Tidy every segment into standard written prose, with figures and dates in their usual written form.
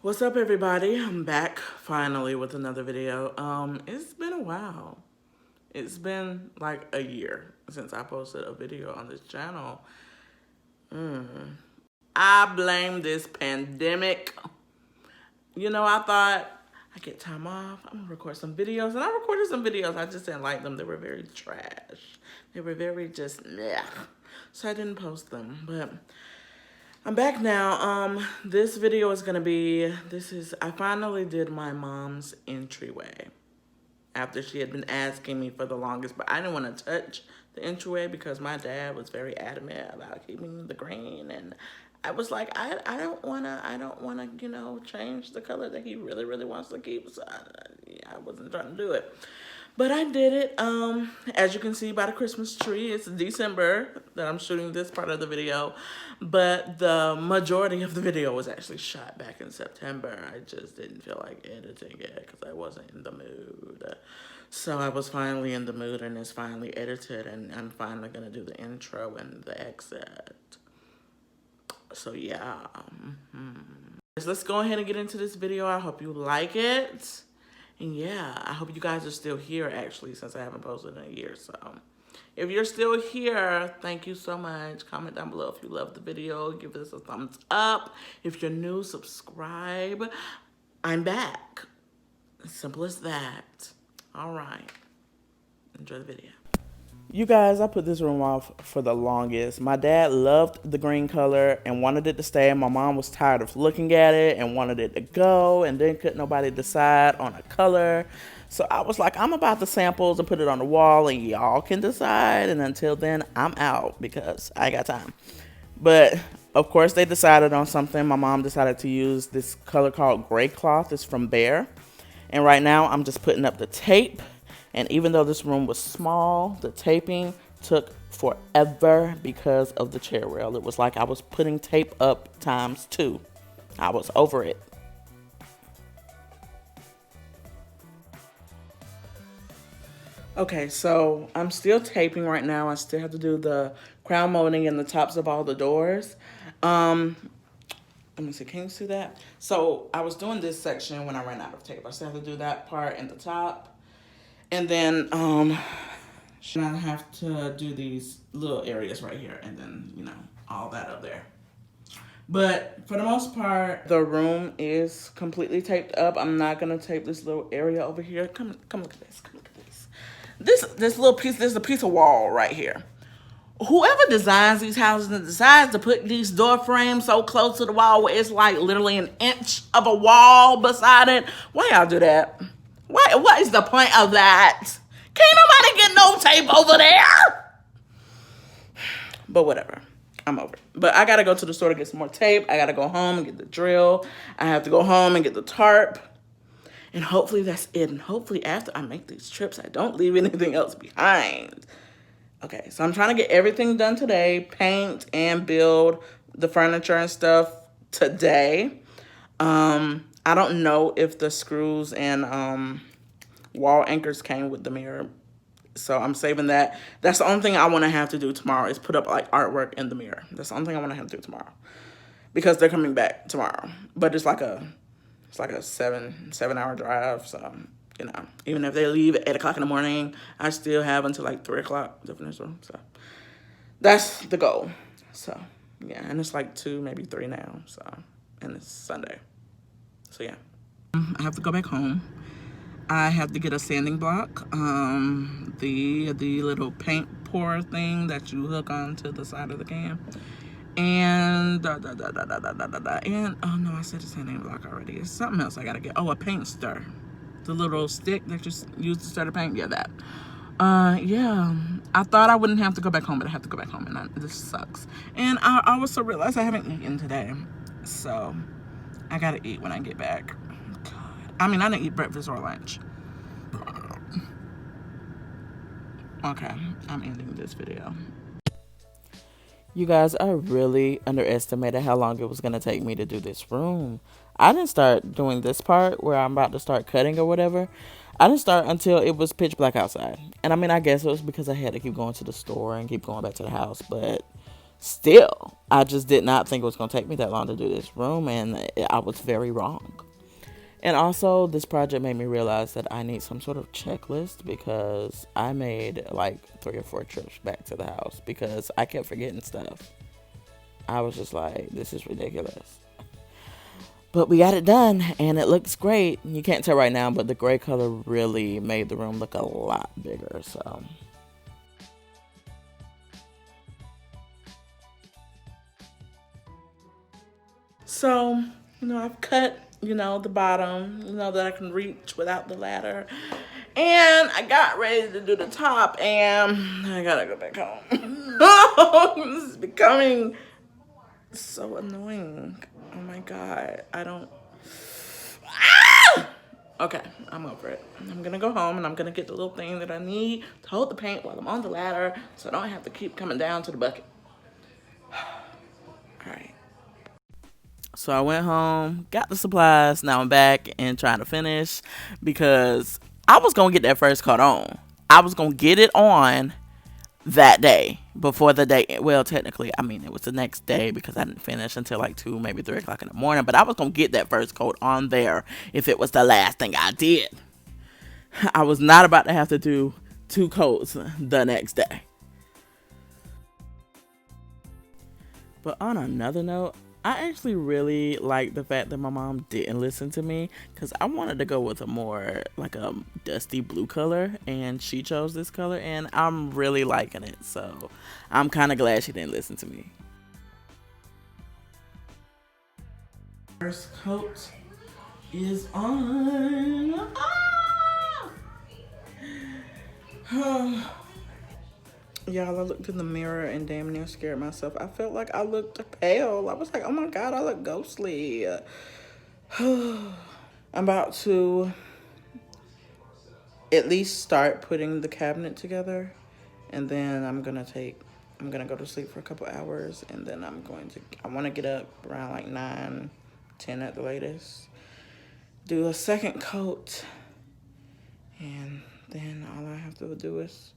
What's up, everybody? I'm back finally with another video. It's been a while. It's been like a year since I posted a video on this channel. I blame this pandemic. I thought I get time off. I'm gonna record some videos, and I recorded some videos. I just didn't like them. They were very trash. They were very just meh. So I didn't post them, but I'm back now. This video is gonna be, I finally did my mom's entryway after she had been asking me for the longest, but I didn't want to touch the entryway because my dad was very adamant about keeping the green, and I was like, I don't wanna, change the color that he really, really wants to keep, so I wasn't trying to do it. But I did it. As you can see by the Christmas tree, it's December that I'm shooting this part of the video, but the majority of the video was actually shot back in September. I just didn't feel like editing it because I wasn't in the mood. So I was finally in the mood, and it's finally edited, and I'm finally gonna do the intro and the exit. So yeah. Let's go ahead and get into this video. I hope you like it. And yeah, I hope you guys are still here, actually, since I haven't posted in a year. So if you're still here, thank you so much. Comment down below if you love the video. Give this a thumbs up. If you're new, subscribe. I'm back. Simple as that. All right. Enjoy the video. You guys, I put this room off for the longest. My dad loved the green color and wanted it to stay. My mom was tired of looking at it and wanted it to go, and then couldn't nobody decide on a color. So I was like, I'm about the samples and put it on the wall, and y'all can decide. And until then, I'm out because I got time. But of course, they decided on something. My mom decided to use this color called Gray Cloth. It's from Behr. And right now, I'm just putting up the tape. And even though this room was small, the taping took forever because of the chair rail. It was like I was putting tape up ×2. I was over it. Okay, so I'm still taping right now. I still have to do the crown molding in the tops of all the doors. Let me see, can you see that? So I was doing this section when I ran out of tape. I still have to do that part in the top. And then I have to do these little areas right here, and then, all that up there. But for the most part, the room is completely taped up. I'm not gonna tape this little area over here. Come look at this. Come look at this. This little piece, there's a piece of wall right here. Whoever designs these houses and decides to put these door frames so close to the wall where it's like literally an inch of a wall beside it, why y'all do that? What is the point of that? Can't nobody get no tape over there. But whatever. I'm over it. But I got to go to the store to get some more tape. I got to go home and get the drill. I have to go home and get the tarp. And hopefully that's it. And hopefully after I make these trips, I don't leave anything else behind. Okay, so I'm trying to get everything done today. Paint and build the furniture and stuff today. I don't know if the screws and wall anchors came with the mirror, so I'm saving that. That's the only thing I want to have to do tomorrow is put up like artwork in the mirror. That's the only thing I want to have to do tomorrow because they're coming back tomorrow. But it's like a 7-hour drive, so even if they leave at 8 o'clock in the morning, I still have until like 3 o'clock to finish them. So that's the goal. So yeah, and it's like 2, maybe 3 now. So and it's Sunday. So yeah, I have to go back home. I have to get a sanding block, the little paint pour thing that you hook onto the side of the can, and and oh no, I said a sanding block already. It's something else I gotta get. Oh, a paint stir, the little stick that you use to stir the paint. Yeah, that. Yeah, I thought I wouldn't have to go back home, but I have to go back home, and this sucks. And I also realized I haven't eaten today, so I gotta eat when I get back. God. I mean, I didn't eat breakfast or lunch. Okay, I'm ending this video. You guys, I really underestimated how long it was gonna take me to do this room. I didn't start doing this part where I'm about to start cutting or whatever. I didn't start until it was pitch black outside. And I mean, I guess it was because I had to keep going to the store and keep going back to the house, but Still, I just did not think it was going to take me that long to do this room, and I was very wrong. And also, this project made me realize that I need some sort of checklist because I made like 3 or 4 trips back to the house because I kept forgetting stuff. I was just like, this is ridiculous. But we got it done and it looks great. You can't tell right now, but the gray color really made the room look a lot bigger. So, I've cut, the bottom, that I can reach without the ladder. And I got ready to do the top and I gotta go back home. This is becoming so annoying. Oh my God. I don't. Ah! Okay, I'm over it. I'm gonna go home and I'm gonna get the little thing that I need to hold the paint while I'm on the ladder so I don't have to keep coming down to the bucket. All right. So I went home, got the supplies. Now I'm back and trying to finish because I was going to get that first coat on. I was going to get it on that day before the day. Well, technically, I mean, it was the next day because I didn't finish until like 2, maybe 3 o'clock in the morning. But I was going to get that first coat on there if it was the last thing I did. I was not about to have to do 2 coats the next day. But on another note, I actually really like the fact that my mom didn't listen to me because I wanted to go with a more like a dusty blue color and she chose this color and I'm really liking it. So I'm kind of glad she didn't listen to me. First coat is on. Ah! Y'all, I looked in the mirror and damn near scared myself. I felt like I looked pale. I was like, oh my God, I look ghostly. I'm about to at least start putting the cabinet together. And then I'm gonna go to sleep for a couple hours. And then I wanna get up around like 9, 10 at the latest. Do a second coat. And then all I have to do is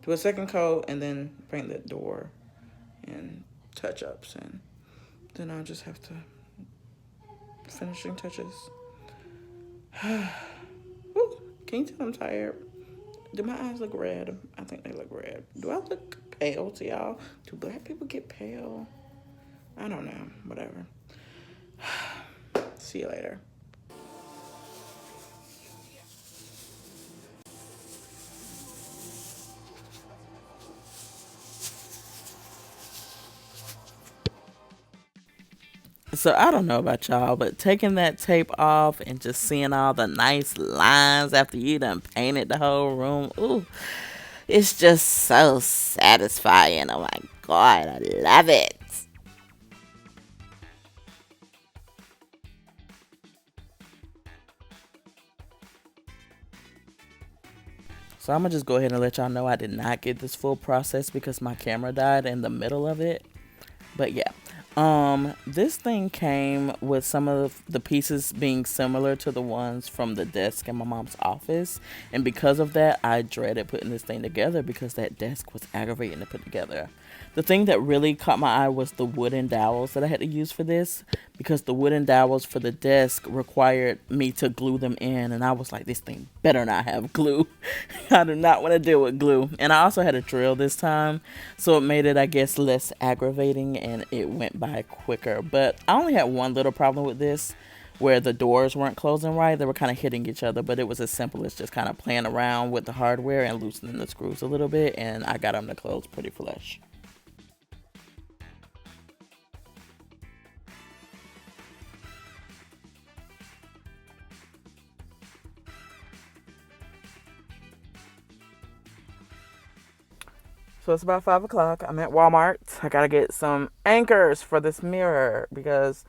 do a second coat and then paint the door and touch-ups, and then I'll just have to finishing touches. Ooh, can you tell I'm tired? Do my eyes look red? I think they look red. Do I look pale to y'all? Do black people get pale? I don't know. Whatever. See you later. So I don't know about y'all, but taking that tape off and just seeing all the nice lines after you done painted the whole room, ooh, it's just so satisfying. Oh my God, I love it. So I'm gonna just go ahead and let y'all know I did not get this full process because my camera died in the middle of it. But yeah, this thing came with some of the pieces being similar to the ones from the desk in my mom's office. And because of that, I dreaded putting this thing together because that desk was aggravating to put together. The thing that really caught my eye was the wooden dowels that I had to use for this because the wooden dowels for the desk required me to glue them in. And I was like, this thing better not have glue. I do not want to deal with glue. And I also had a drill this time, so it made it, I guess, less aggravating and it went by quicker. But I only had one little problem with this where the doors weren't closing right. They were kind of hitting each other, but it was as simple as just kind of playing around with the hardware and loosening the screws a little bit, and I got them to close pretty flush. So it's about 5 o'clock. I'm at Walmart. I gotta get some anchors for this mirror because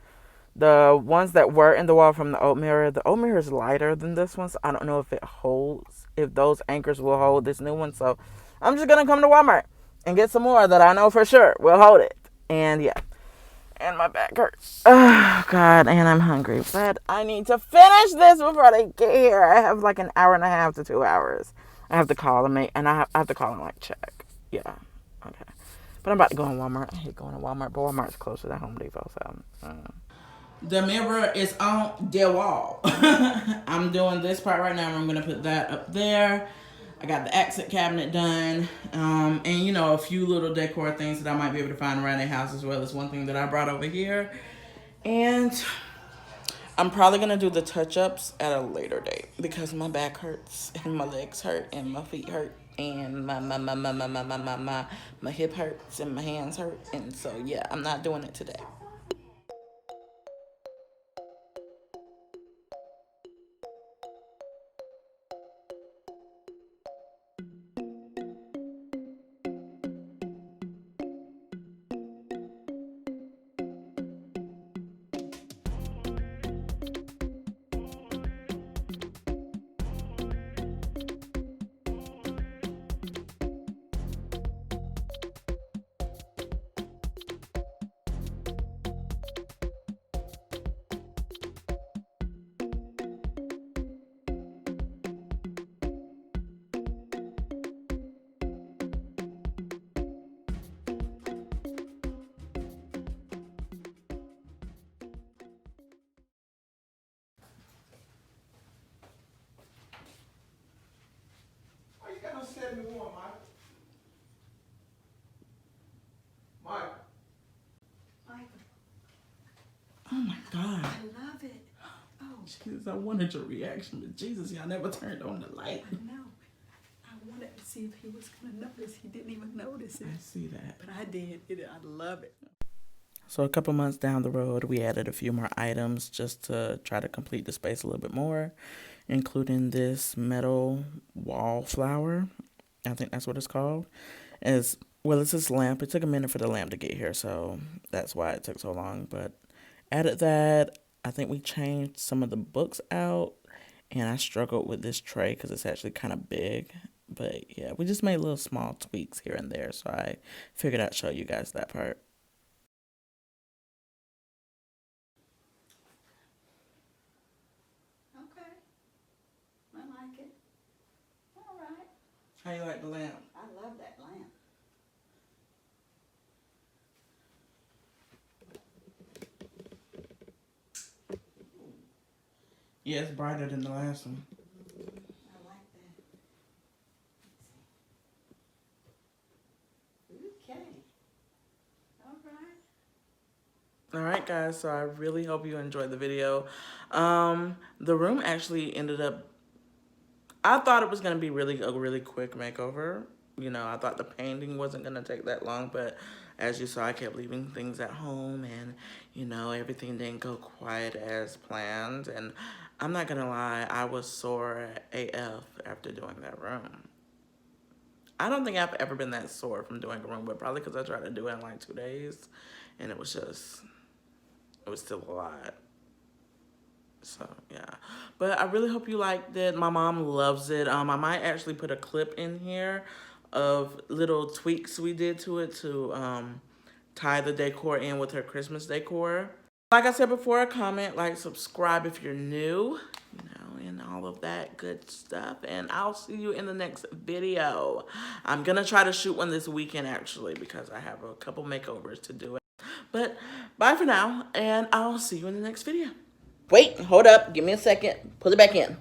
the ones that were in the wall from the old mirror is lighter than this one. So I don't know if those anchors will hold this new one. So I'm just gonna come to Walmart and get some more that I know for sure will hold it. And yeah, and my back hurts. Oh God, and I'm hungry. But I need to finish this before they get here. I have like an hour and a half to 2 hours. I have to call and I have to call and like check. Yeah. Okay. But I'm about to go in Walmart. I hate going to Walmart, but Walmart's closer than Home Depot, so. The mirror is on the wall. I'm doing this part right now. I'm going to put that up there. I got the exit cabinet done. And, you know, a few little decor things that I might be able to find around the house, as well as one thing that I brought over here. And I'm probably going to do the touch-ups at a later date because my back hurts and my legs hurt and my feet hurt and my hip hurts and my hands hurt. And so, yeah, I'm not doing it today. Oh my God. I love it. Oh. Jesus, I wanted your reaction, but Jesus, y'all never turned on the light. I know. I wanted to see if he was going to notice. He didn't even notice it. I see that. But I did. I love it. So a couple months down the road, we added a few more items just to try to complete the space a little bit more, including this metal wallflower. I think that's what it's called. It's this lamp. It took a minute for the lamp to get here, so that's why it took so long. But added that. I think we changed some of the books out, and I struggled with this tray because it's actually kind of big. But yeah, we just made little small tweaks here and there, so I figured I'd show you guys that part. Okay. I like it. All right. How you like the lamp? I love that lamp. Yeah, it's brighter than the last one. I like that. Okay. All right. Alright guys, so I really hope you enjoyed the video. The room actually ended up, I thought it was going to be a really quick makeover. You know, I thought the painting wasn't going to take that long, but as you saw, I kept leaving things at home and, you know, everything didn't go quite as planned. And I'm not going to lie, I was sore AF after doing that room. I don't think I've ever been that sore from doing a room, but probably because I tried to do it in like 2 days and it was still a lot. So, yeah. But I really hope you liked it. My mom loves it. I might actually put a clip in here of little tweaks we did to it to tie the decor in with her Christmas decor. Like I said before, comment, like, subscribe if you're new, you know, and all of that good stuff. And I'll see you in the next video. I'm going to try to shoot one this weekend, actually, because I have a couple makeovers to do. But bye for now, and I'll see you in the next video. Wait, hold up. Give me a second. Put it back in.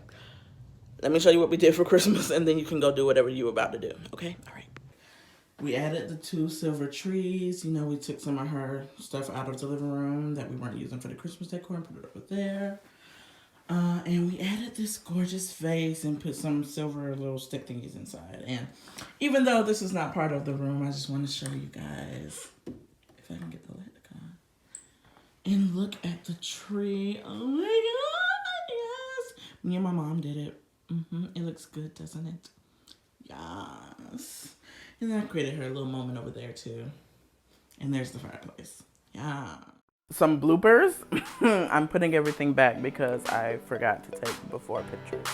Let me show you what we did for Christmas, and then you can go do whatever you're about to do. Okay? All right. We added the 2 silver trees. You know, we took some of her stuff out of the living room that we weren't using for the Christmas decor and put it over there. And we added this gorgeous vase and put some silver little stick thingies inside. And even though this is not part of the room, I just want to show you guys, if I can get the light to come on. And look at the tree. Oh my God, yes. Me and my mom did it. It looks good, doesn't it? Yes. And then I created her a little moment over there too. And there's the fireplace. Yeah. Some bloopers. I'm putting everything back because I forgot to take before pictures.